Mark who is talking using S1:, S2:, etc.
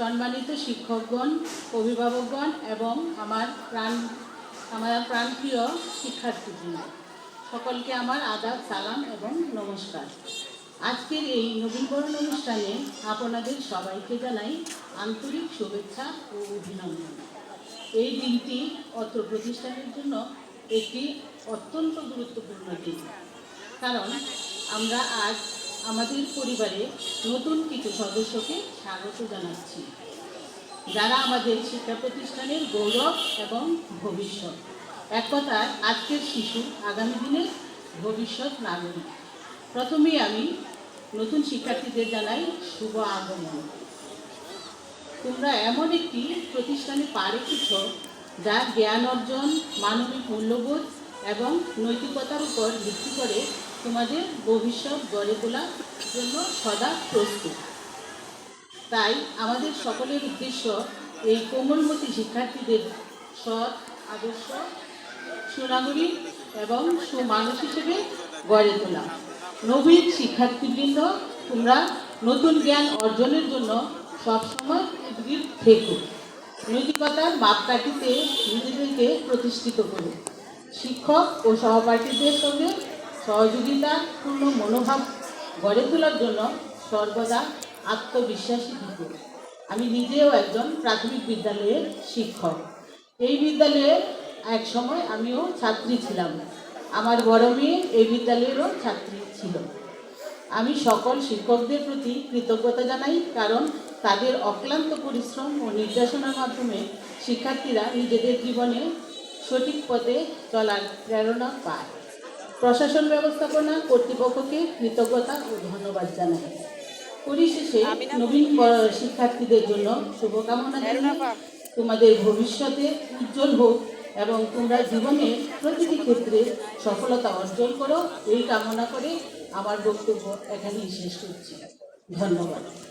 S1: সম্মানিত শিক্ষকগণ, অভিভাবকগণ এবং আমার প্রাণপ্রিয় শিক্ষার্থীবৃন্দ, সকলকে আমার আদাব, সালাম এবং নমস্কার। আজকের এই নবীনবরণ অনুষ্ঠানে আপনাদের সবাইকে জানাই আন্তরিক শুভেচ্ছা ও অভিনন্দন। এই দিনটি অত্র প্রতিষ্ঠানের জন্য একটি অত্যন্ত গুরুত্বপূর্ণ দিন, কারণ আমরা আজ আমাদের পরিবারে নতুন কিছু সদস্যকে স্বাগত জানাচ্ছি, যারা আমাদের শিক্ষা প্রতিষ্ঠানের গৌরব এবং ভবিষ্যৎ। এক কথায় আজকের শিশু আগামী দিনের ভবিষ্যৎ নাগরিক। প্রথমেই আমি নতুন শিক্ষার্থীদের জানাই শুভ আগমন। তোমরা এমন একটি প্রতিষ্ঠানে পা রেখেছ যা জ্ঞান অর্জন, মানবিক মূল্যবোধ এবং নৈতিকতার উপর ভিত্তি করে তোমাদের ভবিষ্যৎ গড়ে তোলার জন্য সদা প্রস্তুত। তাই আমাদের সকলের উদ্দেশ্য এই কোমলমতি শিক্ষার্থীদের সৎ, আদর্শ, সুনাগরিক এবং সুমানুষ হিসেবে গড়ে তোলা। নবীন শিক্ষার্থীবৃন্দ, তোমরা নতুন জ্ঞান অর্জনের জন্য সবসময় উদ্গ্রীব থেকো। নৈতিকতার মাপকাঠিতে নিজেদেরকে প্রতিষ্ঠিত করো। শিক্ষক ও সহপাঠীদের সঙ্গে সহযোগিতাপূর্ণ মনোভাব গড়ে তোলার জন্য সর্বদা আত্মবিশ্বাসী দিতে। আমি নিজেও একজন প্রাথমিক বিদ্যালয়ের শিক্ষক। এই বিদ্যালয়ে এক সময় আমিও ছাত্রী ছিলাম। আমার বড় মেয়ে এই বিদ্যালয়েরও ছাত্রী ছিল। আমি সকল শিক্ষকদের প্রতি কৃতজ্ঞতা জানাই, কারণ তাদের অক্লান্ত পরিশ্রম ও নির্দেশনার মাধ্যমে শিক্ষার্থীরা নিজেদের জীবনে সঠিক পথে চলার প্রেরণা পায়। প্রশাসন ব্যবস্থাপনা কর্তৃপক্ষকে কৃতজ্ঞতা ও ধন্যবাদ জানাই। পরিশেষে নবীন শিক্ষার্থীদের জন্য শুভকামনা জানাই। তোমাদের ভবিষ্যতে উজ্জ্বল হোক এবং তোমরা জীবনের প্রতিটি ক্ষেত্রে সফলতা অর্জন করো, এই কামনা করে আমার বক্তব্য এখানেই শেষ করছি। ধন্যবাদ।